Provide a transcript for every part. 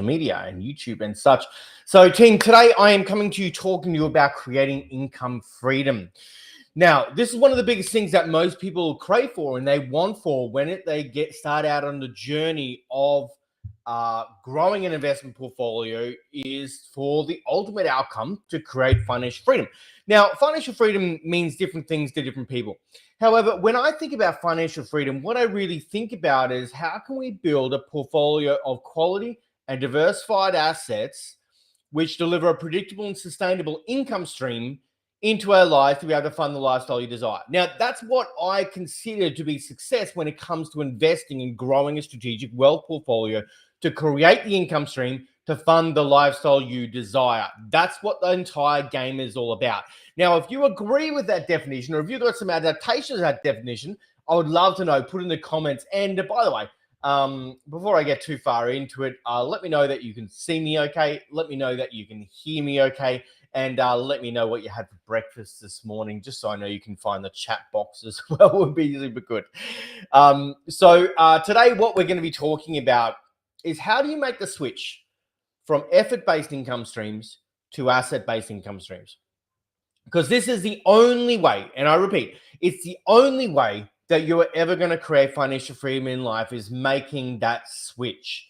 media and YouTube and such. So team, today I am coming to you talking to you about creating income freedom. Now, this is one of the biggest things that most people crave for and they want for when they get started out on the journey of growing an investment portfolio, is for the ultimate outcome to create financial freedom. Now, financial freedom means different things to different people. However, when I think about financial freedom, what I really think about is how can we build a portfolio of quality and diversified assets which deliver a predictable and sustainable income stream into our lives to be able to fund the lifestyle you desire. Now, that's what I consider to be success when it comes to investing and growing a strategic wealth portfolio to create the income stream to fund the lifestyle you desire. That's what the entire game is all about. Now, if you agree with that definition, or if you've got some adaptations of that definition, I would love to know. Put in the comments. And by the way, before I get too far into it, let me know that you can see me okay. Let me know that you can hear me okay. And let me know what you had for breakfast this morning, just so I know you can find the chat box as well. Would be super good. So today what we're going to be talking about is how do you make the switch from effort-based income streams to asset-based income streams? Because this is the only way, and I repeat, it's the only way that you are ever going to create financial freedom in life, is making that switch.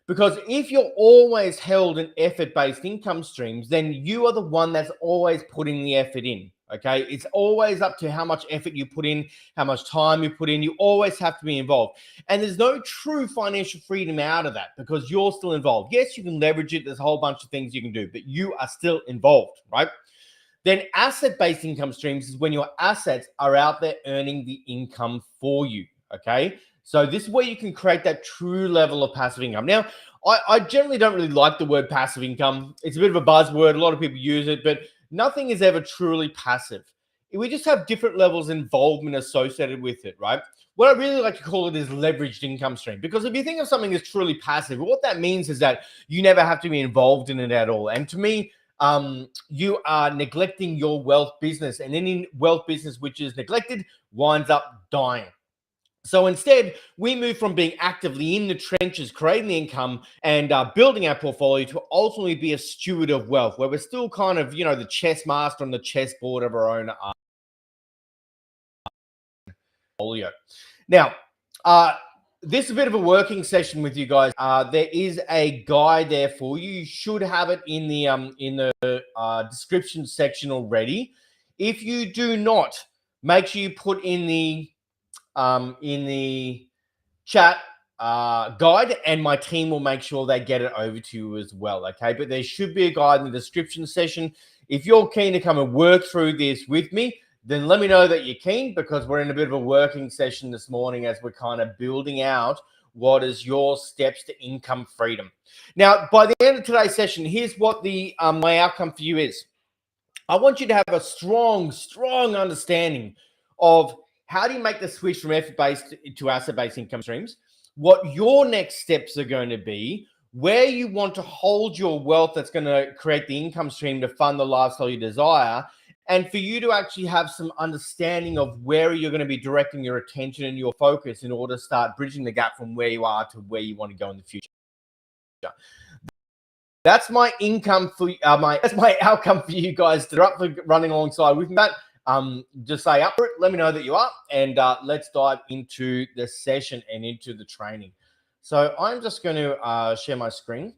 Because if you're always held in effort-based income streams, then you are the one that's always putting the effort in, okay? It's always up to how much effort you put in, how much time you put in. You always have to be involved. And there's no true financial freedom out of that because you're still involved. Yes, you can leverage it. There's a whole bunch of things you can do, but you are still involved, right? Then asset-based income streams is when your assets are out there earning the income for you, okay? So this is where you can create that true level of passive income. Now, I generally don't really like the word passive income. It's a bit of a buzzword. A lot of people use it, but nothing is ever truly passive. We just have different levels of involvement associated with it, right? What I really like to call it is leveraged income stream. Because if you think of something as truly passive, what that means is that you never have to be involved in it at all. And to me, you are neglecting your wealth business, and any wealth business which is neglected winds up dying. So instead, we move from being actively in the trenches, creating the income and building our portfolio, to ultimately be a steward of wealth, where we're still kind of, the chess master on the chessboard of our own portfolio. Now, this is a bit of a working session with you guys. There is a guide there for you. You should have it in the description section already. If you do not, make sure you put in the chat guide, and my team will make sure they get it over to you as well. Okay, but there should be a guide in the description session. If you're keen to come and work through this with me, then let me know that you're keen, because we're in a bit of a working session this morning as we're kind of building out what is your steps to income freedom. Now, by the end of today's session, here's what the my outcome for you is. I want you to have a strong understanding of how do you make the switch from effort-based to asset-based income streams, what your next steps are going to be, where you want to hold your wealth that's going to create the income stream to fund the lifestyle you desire, and for you to actually have some understanding of where you're going to be directing your attention and your focus in order to start bridging the gap from where you are to where you want to go in the future. That's my income for that's my outcome for you guys that are up for running alongside with me. Just say up for it. Let me know that you are, and let's dive into the session and into the training. So I'm just going to share my screen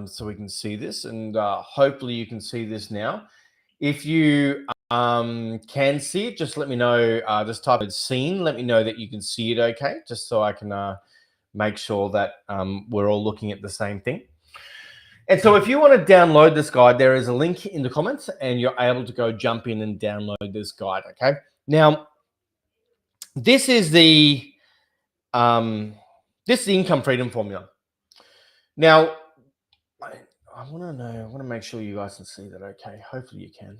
so we can see this, and hopefully you can see this now. If you can see it, just let me know. Just type in "seen." Let me know that you can see it. Okay, just so I can make sure that we're all looking at the same thing. And so if you want to download this guide, there is a link in the comments, and you're able to go jump in and download this guide. Okay. Now, this is the income freedom formula. Now, I want to make sure you guys can see that. Okay. Hopefully you can.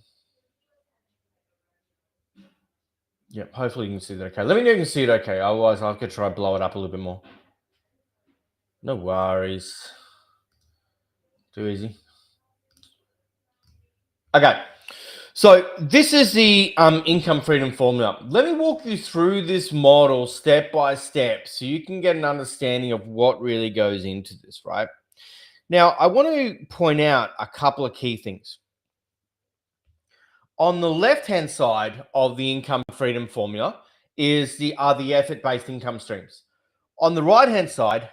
Yep. Hopefully you can see that. Okay. Let me know if you can see it. Okay. Otherwise, I could try to blow it up a little bit more. No worries. Too easy. Okay. So this is the income freedom formula. Let me walk you through this model step by step so you can get an understanding of what really goes into this, right? Now, I want to point out a couple of key things. On the left-hand side of the income freedom formula are the effort-based income streams. On the right-hand side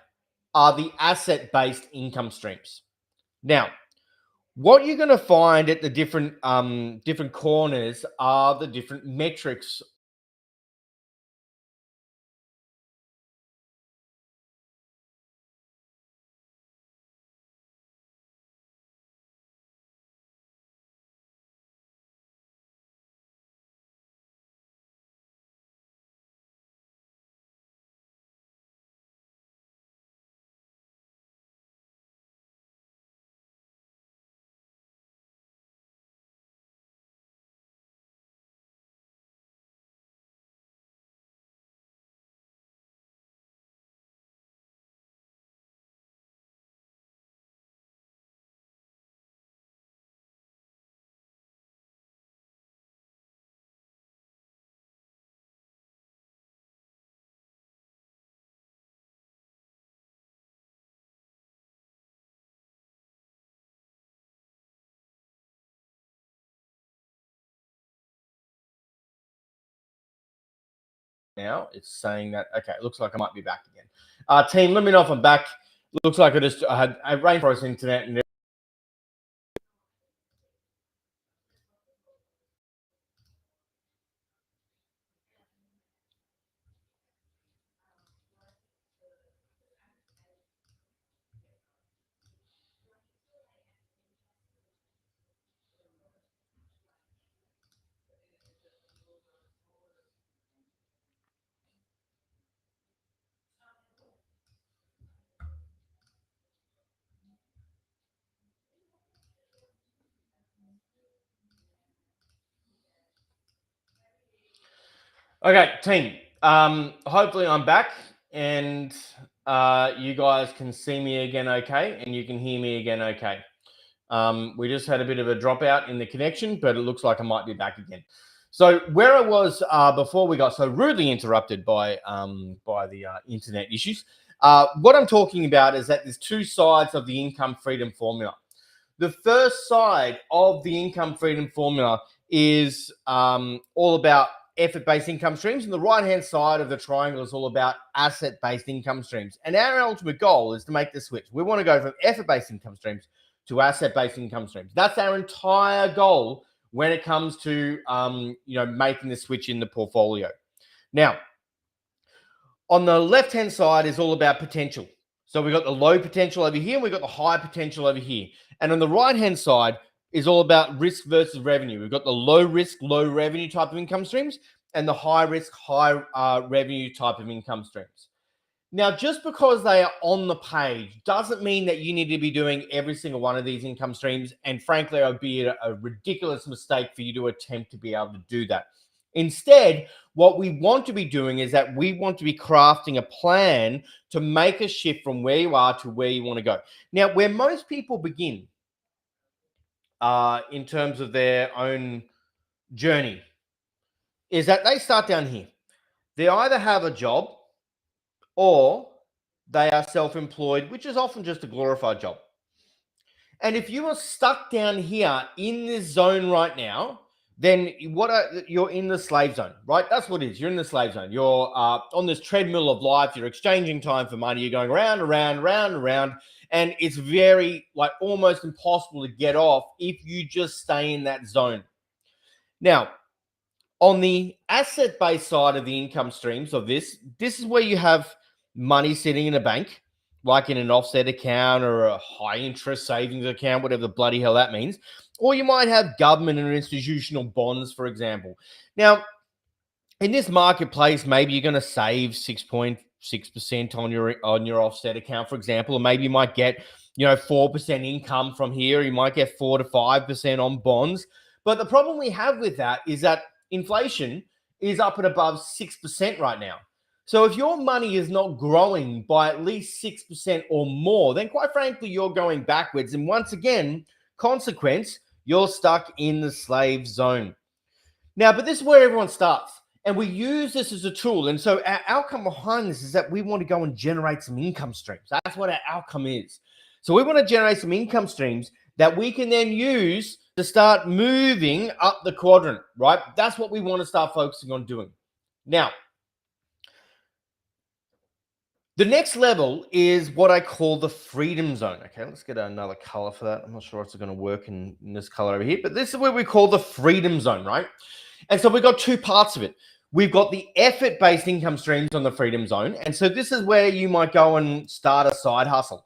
are the asset-based income streams. Now, what you're going to find at the different corners are the different metrics. Now it's saying that, okay, it looks like I might be back again. Team, let me know if I'm back. Looks like I had a rainforest internet. And okay, team. Hopefully I'm back and you guys can see me again okay, and you can hear me again okay. We just had a bit of a dropout in the connection, but it looks like I might be back again. So where I was before we got so rudely interrupted by the internet issues, what I'm talking about is that there's two sides of the income freedom formula. The first side of the income freedom formula is all about effort-based income streams, and the right-hand side of the triangle is all about asset-based income streams. And our ultimate goal is to make the switch. We want to go from effort-based income streams to asset-based income streams. That's our entire goal when it comes to making the switch in the portfolio. Now, on the left-hand side is all about potential. So we've got the low potential over here, and we've got the high potential over here. And on the right-hand side is all about risk versus revenue. We've got the low risk, low revenue type of income streams and the high risk, high revenue type of income streams. Now, just because they are on the page doesn't mean that you need to be doing every single one of these income streams. And frankly, it would be a ridiculous mistake for you to attempt to be able to do that. Instead, what we want to be doing is that we want to be crafting a plan to make a shift from where you are to where you want to go. Now, where most people begin in terms of their own journey is that they start down here. They either have a job or they are self-employed, which is often just a glorified job. And if you are stuck down here in this zone right now, then you're in the slave zone, right? That's what it is. You're in the slave zone. You're on this treadmill of life. You're exchanging time for money. You're going round, around, round, around. And it's very, almost impossible to get off if you just stay in that zone. Now, on the asset-based side of the income streams of this is where you have money sitting in a bank, like in an offset account or a high interest savings account, whatever the bloody hell that means. Or you might have government and institutional bonds, for example. Now, in this marketplace, maybe you're going to save 6.6% on your offset account, for example, or maybe you might get 4% income from here. You might get 4 to 5% on bonds. But the problem we have with that is that inflation is up at above 6% right now. So if your money is not growing by at least 6% or more, then quite frankly, you're going backwards. And once again, consequence, you're stuck in the slave zone. Now, but this is where everyone starts. And we use this as a tool. And so our outcome behind this is that we want to go and generate some income streams. That's what our outcome is. So we want to generate some income streams that we can then use to start moving up the quadrant, right? That's what we want to start focusing on doing. Now, the next level is what I call the freedom zone. Okay, let's get another color for that. I'm not sure if it's going to work in this color over here, but this is what we call the freedom zone, right? And so we've got two parts of it. We've got the effort-based income streams on the freedom zone. And so this is where you might go and start a side hustle.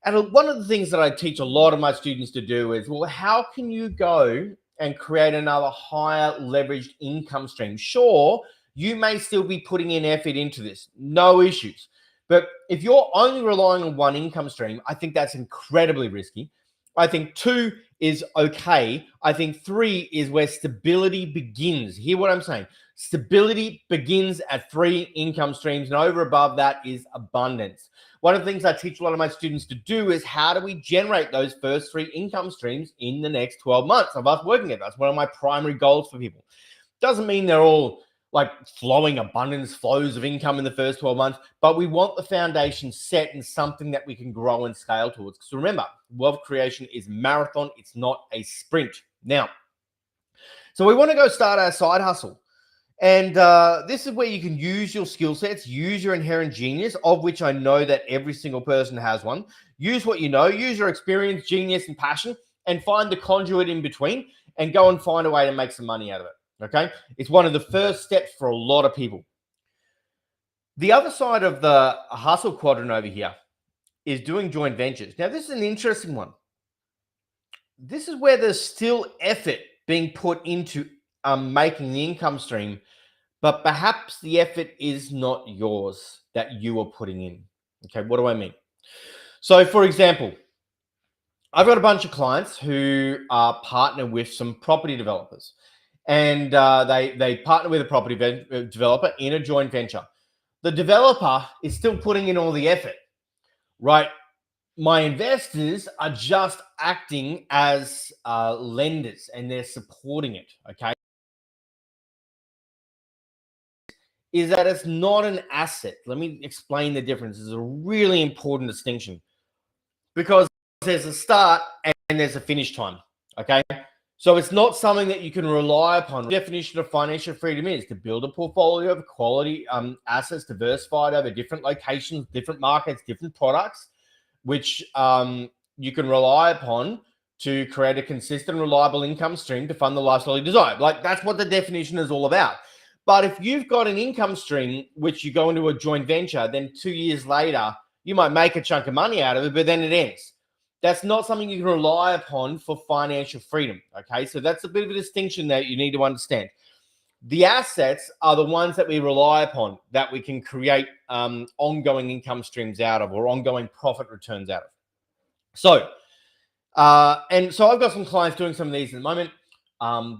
And one of the things that I teach a lot of my students to do is, well, how can you go and create another higher leveraged income stream? Sure, you may still be putting in effort into this, no issues. But if you're only relying on one income stream, I think that's incredibly risky. I think 2 is okay. I think 3 is where stability begins. Hear what I'm saying? Stability begins at 3 income streams, and over above that is abundance. One of the things I teach a lot of my students to do is how do we generate those first 3 income streams in the next 12 months of us working it. That's one of my primary goals for people. Doesn't mean they're all like flowing abundance flows of income in the first 12 months, but we want the foundation set in something that we can grow and scale towards. Because remember, wealth creation is marathon. It's not a sprint. Now, so we want to go start our side hustle. And this is where you can use your skill sets, use your inherent genius, of which I know that every single person has one. Use what you know, use your experience, genius, and passion, and find the conduit in between and go and find a way to make some money out of it. Okay, it's one of the first steps for a lot of people. The other side of the hustle quadrant over here is doing joint ventures. Now, this is an interesting one. This is where there's still effort being put into making the income stream, but perhaps the effort is not yours that you are putting in. Okay, what do I mean? So, for example, I've got a bunch of clients who are partner with some property developers. And they partner with a property developer in a joint venture. The developer is still putting in all the effort, right? My investors are just acting as lenders and they're supporting it, okay? Is that it's not an asset. Let me explain the difference. This is a really important distinction because there's a start and there's a finish time, okay? So it's not something that you can rely upon. The definition of financial freedom is to build a portfolio of quality assets diversified over different locations, different markets, different products, which you can rely upon to create a consistent, reliable income stream to fund the lifestyle you desire. Like that's what the definition is all about. But if you've got an income stream, which you go into a joint venture, then 2 years later, you might make a chunk of money out of it, but then it ends. That's not something you can rely upon for financial freedom, okay? So that's a bit of a distinction that you need to understand. The assets are the ones that we rely upon that we can create ongoing income streams out of or ongoing profit returns out of. So, and so I've got some clients doing some of these at the moment.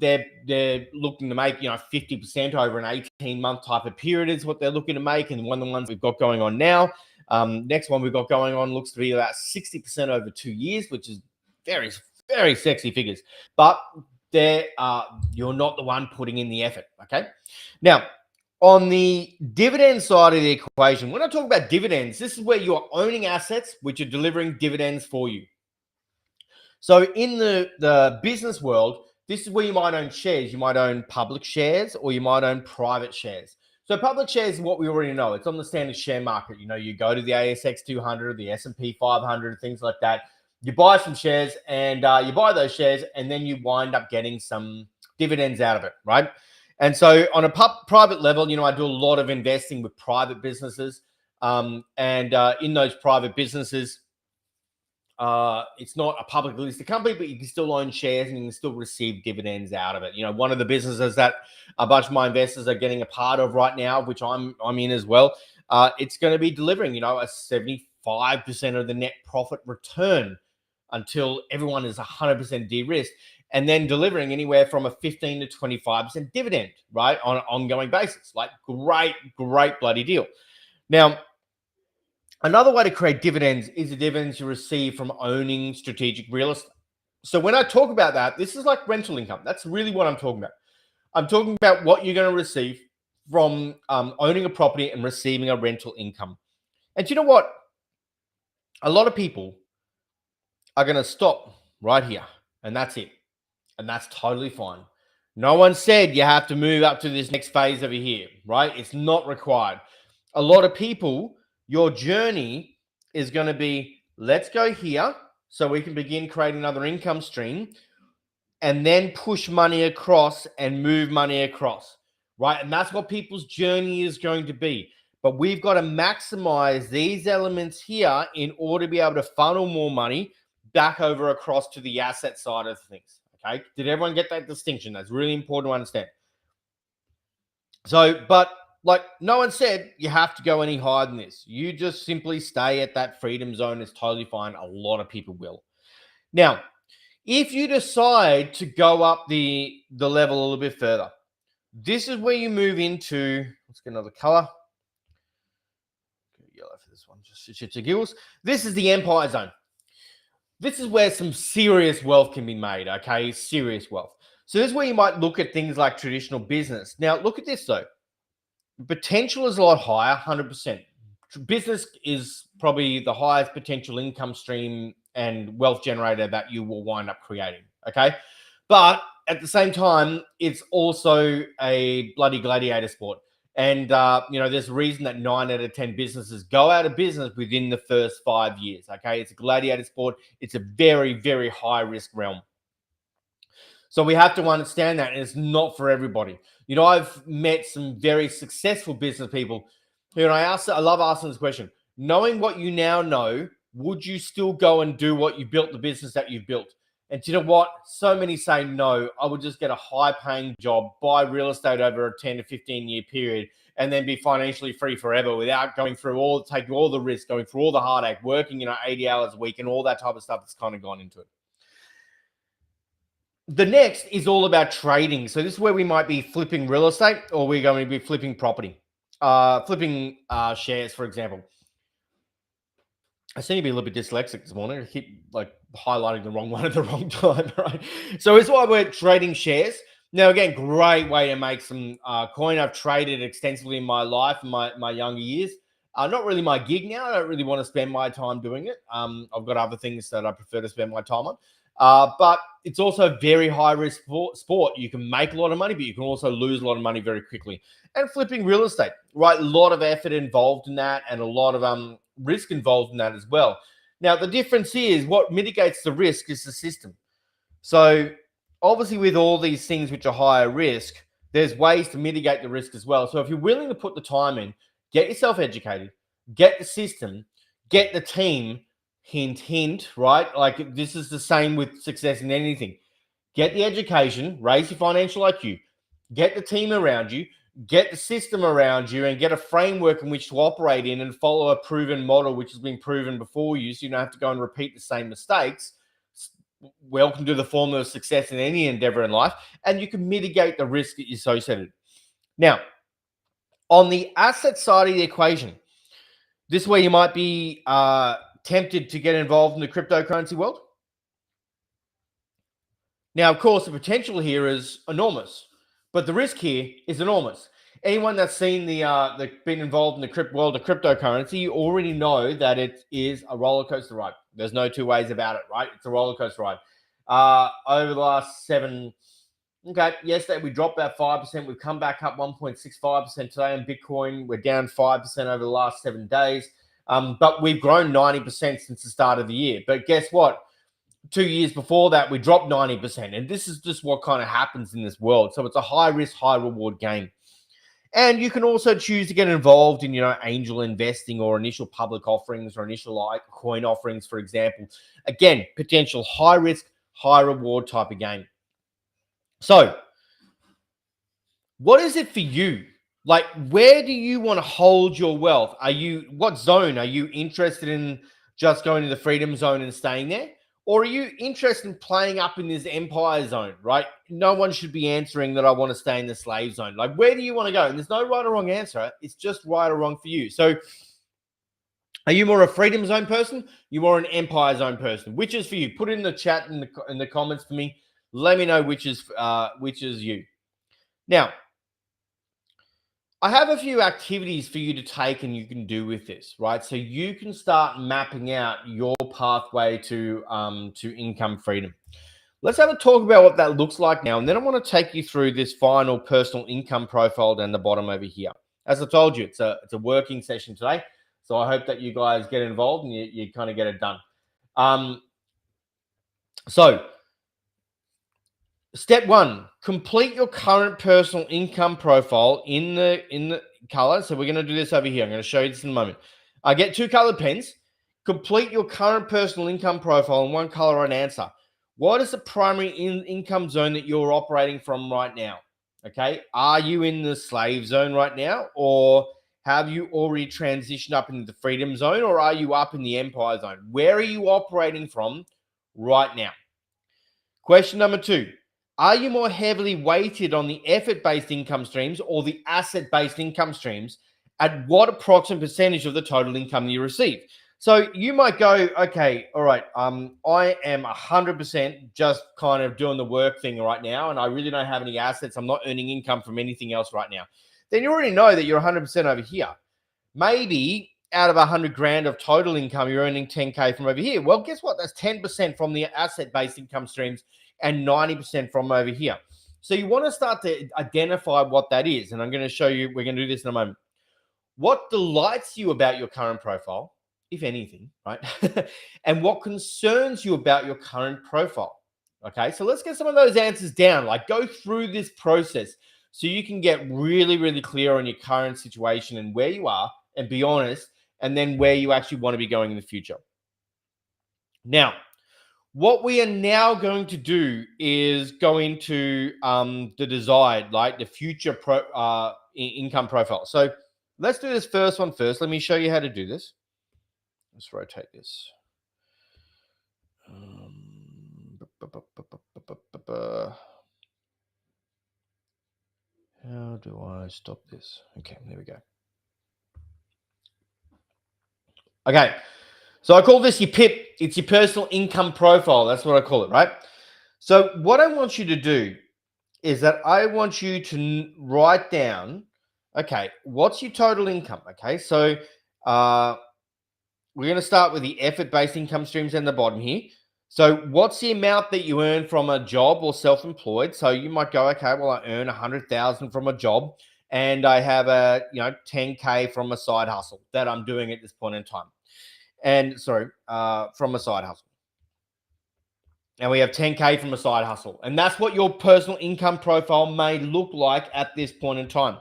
They're looking to make, 50% over an 18-month type of period is what they're looking to make. And one of the ones we've got going on now, next one we've got going on looks to be about 60% over 2 years, which is very, very sexy figures. But you're not the one putting in the effort, okay? Now, on the dividend side of the equation, when I talk about dividends, this is where you're owning assets which are delivering dividends for you. So in the business world, this is where you might own shares. You might own public shares or you might own private shares. So public shares is what we already know. It's on the standard share market. You go to the ASX 200, the S&P 500, things like that. You buy some shares and you buy those shares and then you wind up getting some dividends out of it, right? And so on a private level, I do a lot of investing with private businesses. And in those private businesses, it's not a publicly listed company, but you can still own shares and you can still receive dividends out of it. One of the businesses that a bunch of my investors are getting a part of right now, which I'm in as well, it's going to be delivering, a 75% of the net profit return until everyone is 100% de-risked, and then delivering anywhere from a 15 to 25% dividend, right, on an ongoing basis. Like great bloody deal. Now, another way to create dividends is the dividends you receive from owning strategic real estate. So when I talk about that, this is like rental income. That's really what I'm talking about. I'm talking about what you're going to receive from owning a property and receiving a rental income. And you know what? A lot of people are going to stop right here, and that's it. And that's totally fine. No one said you have to move up to this next phase over here, right? It's not required. A lot of people, your journey is going to be, let's go here so we can begin creating another income stream and then push money across and move money across, right? And that's what people's journey is going to be. But we've got to maximize these elements here in order to be able to funnel more money back over across to the asset side of things. Okay. Did everyone get that distinction? That's really important to understand. So, but like no one said you have to go any higher than this. You just simply stay at that freedom zone. It's totally fine. A lot of people will. Now, if you decide to go up the level a little bit further, this is where you move into, let's get another color. Yellow for this one, just shits and giggles. This is the empire zone. This is where some serious wealth can be made, okay? Serious wealth. So this is where you might look at things like traditional business. Now, look at this though. Potential is a lot higher, 100%. Business is probably the highest potential income stream and wealth generator that you will wind up creating, okay? But at the same time, it's also a bloody gladiator sport. And, there's a reason that 9 out of 10 businesses go out of business within the first 5 years, okay? It's a gladiator sport. It's a very, very high risk realm. So we have to understand that, and it's not for everybody. I've met some very successful business people who, and I love asking this question, knowing what you now know, would you still go and do what you built, the business that you've built? And do you know what? So many say no. I would just get a high-paying job, buy real estate over a 10 to 15-year period, and then be financially free forever without taking all the risk, going through all the heartache, working, 80 hours a week and all that type of stuff that's kind of gone into it. The next is all about trading. So this is where we might be flipping real estate, or we're going to be flipping property, flipping shares, for example. I seem to be a little bit dyslexic this morning. I keep highlighting the wrong one at the wrong time, right? So it's why we're trading shares. Now, again, great way to make some coin. I've traded extensively in my life, in my younger years. Not really my gig now. I don't really want to spend my time doing it. I've got other things that I prefer to spend my time on. But it's also a very high risk sport. You can make a lot of money, but you can also lose a lot of money very quickly. And flipping real estate, right? A lot of effort involved in that, and a lot of risk involved in that as well. Now, the difference is what mitigates the risk is the system. So obviously with all these things which are higher risk, there's ways to mitigate the risk as well. So if you're willing to put the time in, get yourself educated, get the system, get the team, hint, right? Like this is the same with success in anything. Get the education, raise your financial IQ, get the team around you, get the system around you, and get a framework in which to operate in and follow a proven model which has been proven before you, so you don't have to go and repeat the same mistakes. Welcome to the formula of success in any endeavor in life, and you can mitigate the risk that you're associated. Now, on the asset side of the equation, this is where you might be tempted to get involved in the cryptocurrency world. Now, of course, the potential here is enormous, but the risk here is enormous. Anyone that's seen been involved in the world of cryptocurrency, you already know that it is a roller coaster ride. There's no two ways about it, right? It's a roller coaster ride. Over the last yesterday we dropped about 5%. We've come back up 1.65% today on Bitcoin. We're down 5% over the last 7 days. But we've grown 90% since the start of the year. But guess what? 2 years before that, we dropped 90%. And this is just what kind of happens in this world. So it's a high risk, high reward game. And you can also choose to get involved in, angel investing or initial public offerings or initial coin offerings, for example. Again, potential high risk, high reward type of game. So what is it for you? Like, where do you want to hold your wealth? What zone? Are you interested in just going to the freedom zone and staying there? Or are you interested in playing up in this empire zone, right? No one should be answering that I want to stay in the slave zone. Like, where do you want to go? And there's no right or wrong answer. It's just right or wrong for you. So Are you more a freedom zone person? You more an empire zone person? Which is for you? Put it in the chat in the comments for me. Let me know which is you. Now, I have a few activities for you to take and you can do with this, right? So you can start mapping out your pathway to income freedom. Let's have a talk about what that looks like now, and then I want to take you through this final personal income profile down the bottom over here. As I told you, it's a working session today, so I hope that you guys get involved and you kind of get it done. So step one, complete your current personal income profile in the color. So we're going to do this over here. I'm going to show you this in a moment. I get 2 colored pens. Complete your current personal income profile in 1 color and answer. What is the primary income zone that you're operating from right now? Okay. Are you in the slave zone right now, or have you already transitioned up into the freedom zone, or are you up in the empire zone? Where are you operating from right now? Question number 2. Are you more heavily weighted on the effort-based income streams or the asset-based income streams? At what approximate percentage of the total income you receive? So you might go, okay, all right, I am 100% just kind of doing the work thing right now, and I really don't have any assets. I'm not earning income from anything else right now. Then you already know that you're 100% over here. Maybe out of 100 grand of total income, you're earning 10K from over here. Well, guess what? That's 10% from the asset-based income streams and 90% from over here. So you want to start to identify what that is. And I'm going to show you, we're going to do this in a moment. What delights you about your current profile, if anything, right? And what concerns you about your current profile? Okay, so let's get some of those answers down. Like, go through this process so you can get really, really clear on your current situation and where you are, and be honest, and then where you actually want to be going in the future. Now, what we are now going to do is go into the desired, like the future income profile. So let's do this first one first. Let me show you how to do this. Let's rotate this. How do I stop this? Okay, there we go. Okay, so I call this your PIP. It's your personal income profile. That's what I call it, right? So what I want you to do is that I want you to write down, okay, what's your total income? Okay, so we're going to start with the effort-based income streams in the bottom here. So what's the amount that you earn from a job or self-employed? So you might go, okay, well, I earn 100,000 from a job and I have 10K from a side hustle that I'm doing at this point in time. And from a side hustle. And we have 10K from a side hustle. And that's what your personal income profile may look like at this point in time.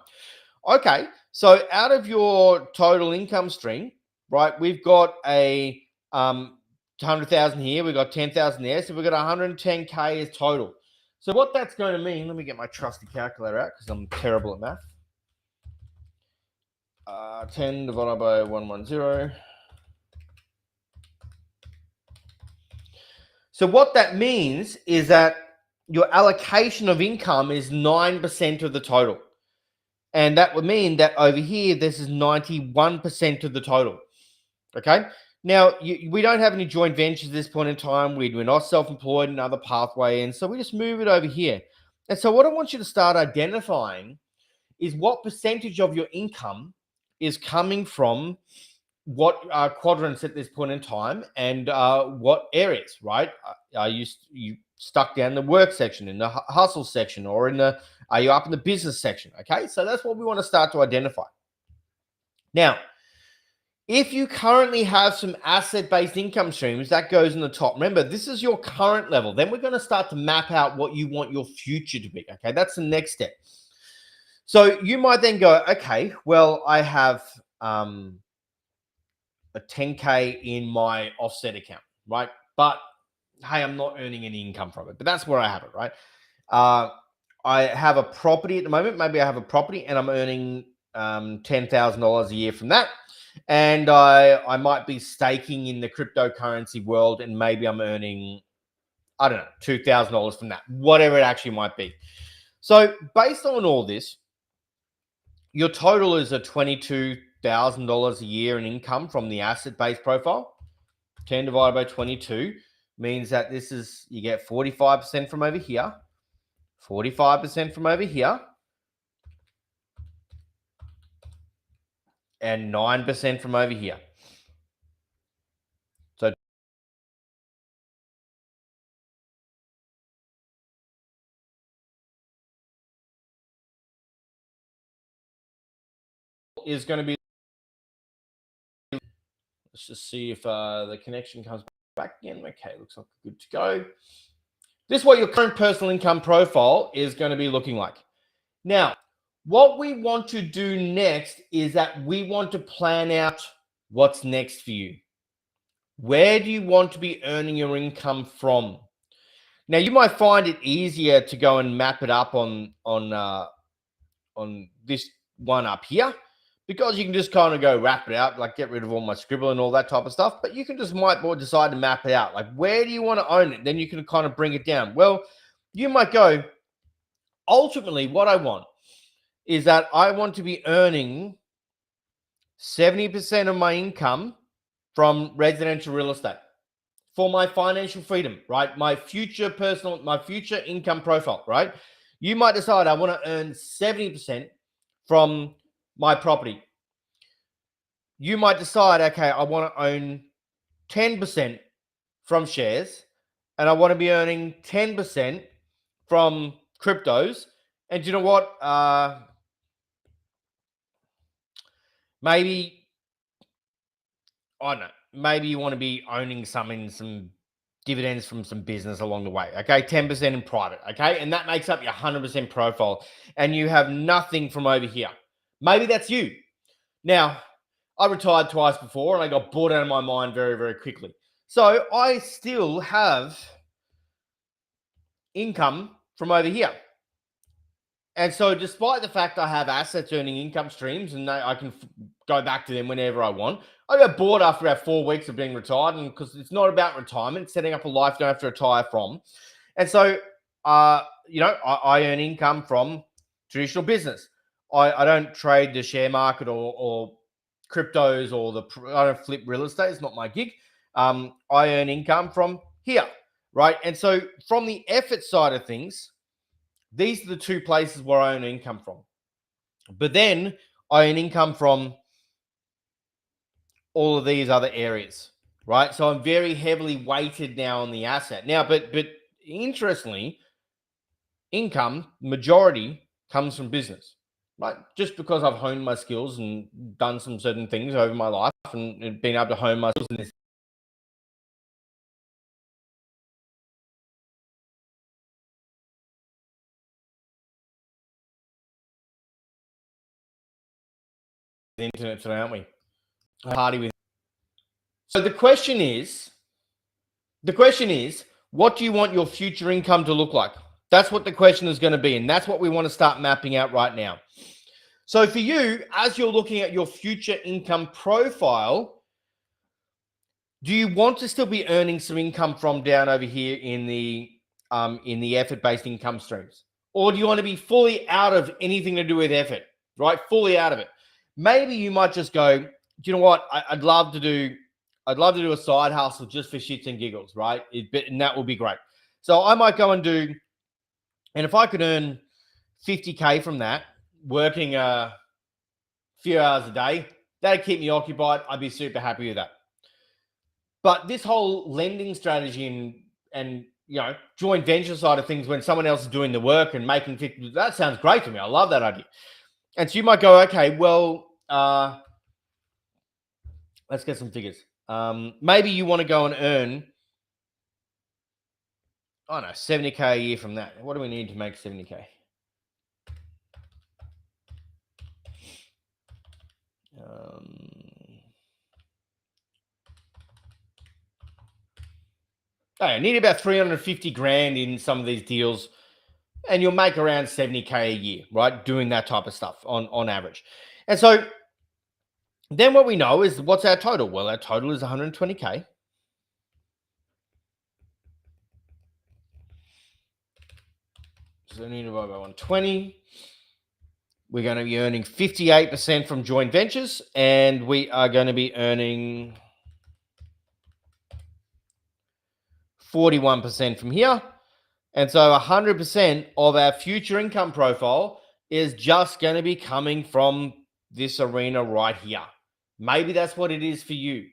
Okay, so out of your total income stream, right, we've got a 100,000 here, we've got 10,000 there, so we've got 110K as total. So what that's going to mean, let me get my trusty calculator out because I'm terrible at math. 10 divided by 110. So what that means is that your allocation of income is 9% of the total. And that would mean that over here, this is 91% of the total. Okay. Now, we don't have any joint ventures at this point in time. We're not self-employed, another pathway. And so we just move it over here. And so what I want you to start identifying is what percentage of your income is coming from what quadrants at this point in time, and what areas, right? Are you stuck down the work section, in the hustle section, or are you up in the business section? Okay, so that's what we want to start to identify. Now, if you currently have some asset-based income streams, that goes in the top. Remember, this is your current level. Then we're going to start to map out what you want your future to be. Okay, that's the next step. So you might then go, okay, well, I have a 10K in my offset account, right? But hey, I'm not earning any income from it, but that's where I have it, right? I have a property at the moment. Maybe I have a property and I'm earning $10,000 a year from that. And I might be staking in the cryptocurrency world, and maybe I'm earning, I don't know, $2,000 from that, whatever it actually might be. So based on all this, your total is a $22,000 a year in income from the asset-based profile. 10 divided by 22 means that this is, you get 45% from over here, 45% from over here, and 9% from over here. So is going to be, let's just see if the connection comes back again. Okay, looks like good to go. This is what your current personal income profile is going to be looking like. Now, what we want to do next is that we want to plan out what's next for you. Where do you want to be earning your income from? Now, you might find it easier to go and map it up on this one up here, because you can just kind of go wrap it out, like get rid of all my scribble and all that type of stuff. But you can just might more decide to map it out. Like, where do you want to own it? Then you can kind of bring it down. Well, you might go, ultimately, what I want is that I want to be earning 70% of my income from residential real estate for my financial freedom, right? My future income profile, right? You might decide I want to earn 70% from my property. You might decide, okay, I want to own 10% from shares, and I want to be earning 10% from cryptos. And you know what? Maybe, I don't know, maybe you want to be owning some dividends from some business along the way. Okay, 10% in private. Okay, and that makes up your 100% profile, and you have nothing from over here. Maybe that's you. Now, I retired twice before, and I got bored out of my mind very, very quickly. So I still have income from over here. And so despite the fact I have assets earning income streams and I can go back to them whenever I want, I got bored after about 4 weeks of being retired, and because it's not about retirement, it's setting up a life you don't have to retire from. And so, I earn income from traditional business. I don't trade the share market or cryptos I don't flip real estate. It's not my gig. I earn income from here, right? And so from the effort side of things, these are the two places where I earn income from. But then I earn income from all of these other areas, right? So I'm very heavily weighted now on the asset. Now, but interestingly, income majority comes from business, right? Just because I've honed my skills and done some certain things over my life and been able to hone my skills in this internet today, aren't we? Party with. So the question is, what do you want your future income to look like? That's what the question is going to be. And that's what we want to start mapping out right now. So for you, as you're looking at your future income profile, do you want to still be earning some income from down over here in the effort-based income streams? Or do you want to be fully out of anything to do with effort, right? Fully out of it. Maybe you might just go, do you know what? I'd love to do a side hustle just for shits and giggles, right? And that would be great. So I might go and do, and if I could earn 50K from that, working a few hours a day, that'd keep me occupied. I'd be super happy with that. But this whole lending strategy and joint venture side of things, when someone else is doing the work and making 50, that sounds great to me. I love that idea. And so you might go, okay, well, let's get some figures. Maybe you want to go and earn, I don't know, 70K a year from that. What do we need to make 70K? I need about 350 grand in some of these deals, and you'll make around 70K a year, right? Doing that type of stuff on average. And so then what we know is, what's our total? Well, our total is 120K. So 70 divided by 120. We're going to be earning 58% from joint ventures, and we are going to be earning 41% from here. And so 100% of our future income profile is just going to be coming from this arena right here. Maybe that's what it is for you.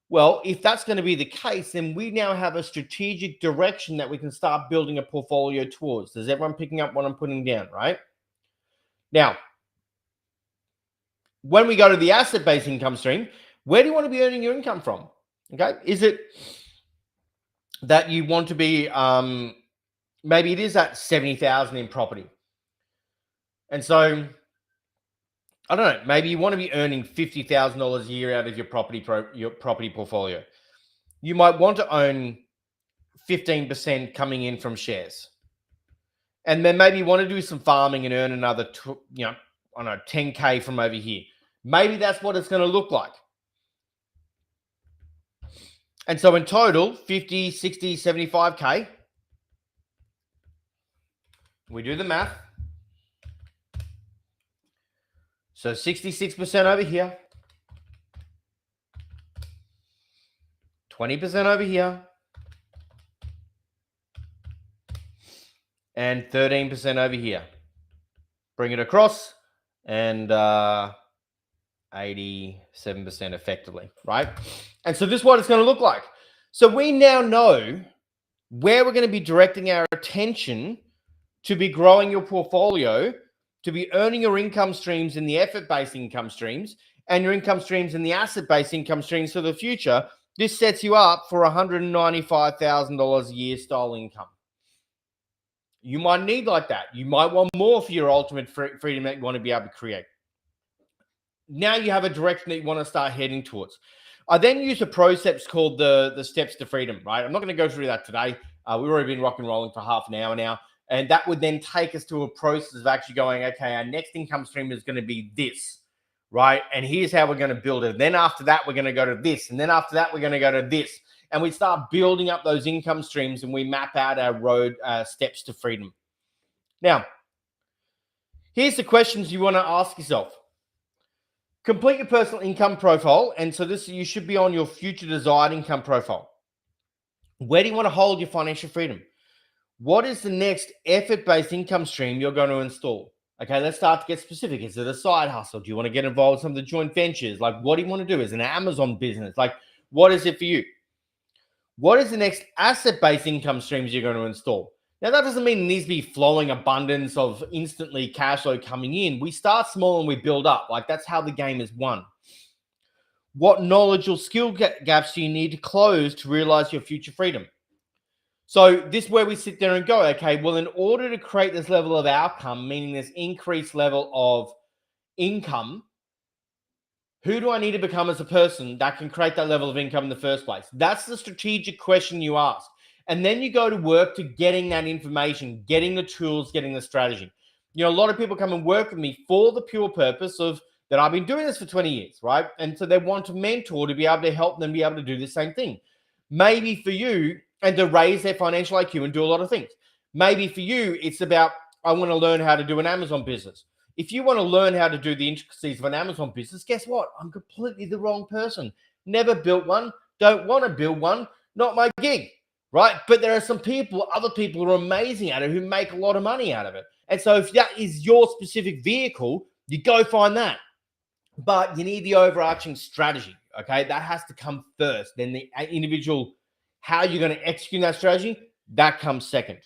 Well, if that's going to be the case, then we now have a strategic direction that we can start building a portfolio towards. Is everyone picking up what I'm putting down, right? Now, when we go to the asset-based income stream, where do you want to be earning your income from? Okay. Is it that you want to be, maybe it is at 70,000 in property. And so, I don't know, maybe you want to be earning $50,000 a year out of your property portfolio. You might want to own 15% coming in from shares. And then maybe you want to do some farming and earn another, I don't know, 10K from over here. Maybe that's what it's going to look like. And so in total, 50, 60, 75K. We do the math. So 66% over here. 20% over here. And 13% over here. Bring it across, and 87% effectively, right? And so this is what it's going to look like. So we now know where we're going to be directing our attention to be growing your portfolio, to be earning your income streams in the effort-based income streams and your income streams in the asset-based income streams for the future. This sets you up for $195,000 a year style income. You might need like that. You might want more for your ultimate freedom that you want to be able to create. Now you have a direction that you want to start heading towards. I then use a process called the steps to freedom, right? I'm not going to go through that today. We've already been rock and rolling for half an hour now. And that would then take us to a process of actually going, okay, our next income stream is going to be this, right? And here's how we're going to build it. And then after that, we're going to go to this. And then after that, we're going to go to this. And we start building up those income streams, and we map out our road steps to freedom. Now, here's the questions you want to ask yourself. Complete your personal income profile. And so this, you should be on your future desired income profile. Where do you want to hold your financial freedom? What is the next effort-based income stream you're going to install? Okay, let's start to get specific. Is it a side hustle? Do you want to get involved in some of the joint ventures? Like, what do you want to do? Is it an Amazon business? Like, what is it for you? What is the next asset-based income streams you're going to install? Now, that doesn't mean it needs to be flowing abundance of instantly cash flow coming in. We start small and we build up. Like, that's how the game is won. What knowledge or skill gaps do you need to close to realize your future freedom? So this is where we sit there and go, okay, well, in order to create this level of outcome, meaning this increased level of income, who do I need to become as a person that can create that level of income in the first place? That's the strategic question you ask. And then you go to work to getting that information, getting the tools, getting the strategy. You know, a lot of people come and work with me for the pure purpose of that I've been doing this for 20 years, right? And so they want a mentor to be able to help them be able to do the same thing. Maybe for you, and to raise their financial IQ and do a lot of things. Maybe for you, it's about, I want to learn how to do an Amazon business. If you want to learn how to do the intricacies of an Amazon business, guess what? I'm completely the wrong person. Never built one. Don't want to build one. Not my gig, right? But there are some people, other people who are amazing at it, who make a lot of money out of it. And so if that is your specific vehicle, you go find that. But you need the overarching strategy, okay? That has to come first. Then the individual, how you're going to execute that strategy, that comes second.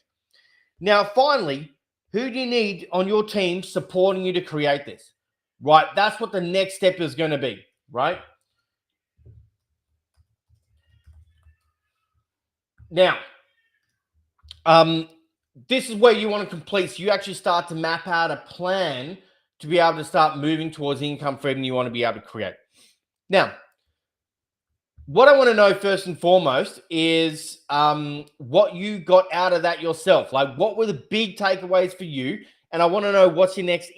Now, finally, who do you need on your team supporting you to create this? Right? That's what the next step is going to be, right? Now, this is where you want to complete. So you actually start to map out a plan to be able to start moving towards income freedom you want to be able to create. Now, what I want to know first and foremost is what you got out of that yourself. Like, what were the big takeaways for you? And I want to know what's your next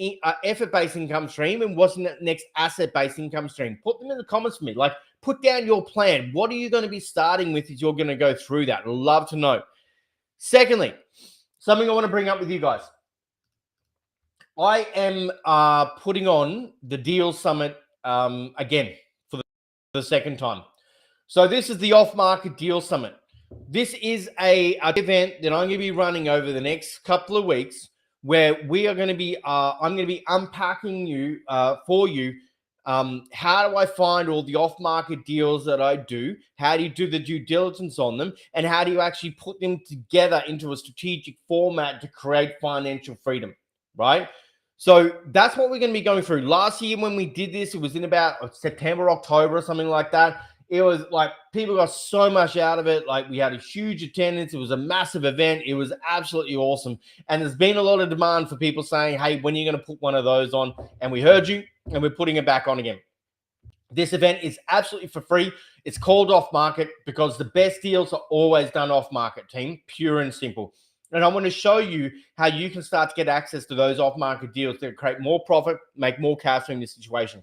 effort-based income stream and what's the next asset-based income stream. Put them in the comments for me. Like, put down your plan. What are you going to be starting with as you're going to go through that? I'd love to know. Secondly, something I want to bring up with you guys. I am putting on the Deal Summit again for the second time. So this is the Off-Market Deal Summit. This is a event that I'm going to be running over the next couple of weeks, where we are going to be, I'm going to be unpacking for you. How do I find all the off-market deals that I do? How do you do the due diligence on them? And how do you actually put them together into a strategic format to create financial freedom, right? So that's what we're going to be going through. Last year when we did this, it was in about September, October, or something like that. It was like people got so much out of it. Like we had a huge attendance. It was a massive event. It was absolutely awesome. And there's been a lot of demand for people saying, hey, when are you going to put one of those on? And we heard you, and we're putting it back on again. This event is absolutely for free. It's called Off Market because the best deals are always done off market, team, pure and simple. And I want to show you how you can start to get access to those off market deals that create more profit, make more cash in this situation.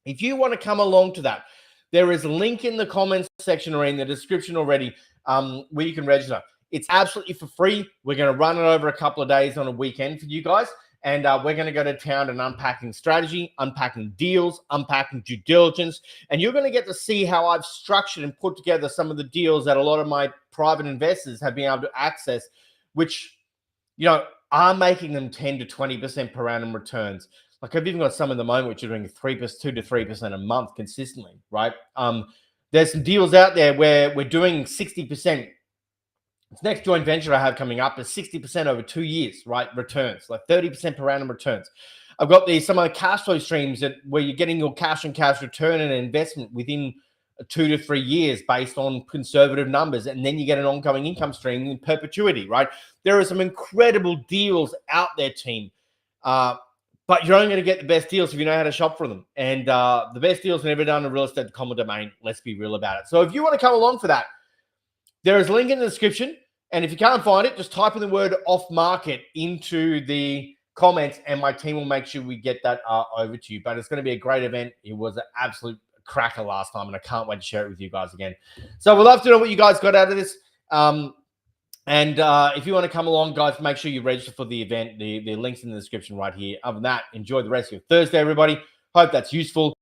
If you want to come along to that, there is a link in the comments section or in the description already where you can register. It's absolutely for free. We're going to run it over a couple of days on a weekend for you guys. And we're going to go to town and unpacking strategy, unpacking deals, unpacking due diligence. And you're going to get to see how I've structured and put together some of the deals that a lot of my private investors have been able to access, which, you know, are making them 10 to 20% per annum returns. Like I've even got some at the moment which are doing 2 to 3% a month consistently, right? There's some deals out there where we're doing 60%. This next joint venture I have coming up is 60% over 2 years, right? Returns, like 30% per annum returns. I've got some of the cash flow streams where you're getting your cash on cash return and investment within 2 to 3 years based on conservative numbers. And then you get an ongoing income stream in perpetuity, right? There are some incredible deals out there, team. But you're only going to get the best deals if you know how to shop for them. And the best deals are never done in real estate common domain. Let's be real about it. So if you want to come along for that, there is a link in the description. And if you can't find it, just type in the word off market into the comments and my team will make sure we get that over to you. But it's going to be a great event. It was an absolute cracker last time, and I can't wait to share it with you guys again. So we'd love to know what you guys got out of this. And if you want to come along, guys, make sure you register for the event. The link's in the description right here. Other than that, enjoy the rest of your Thursday, everybody. Hope that's useful.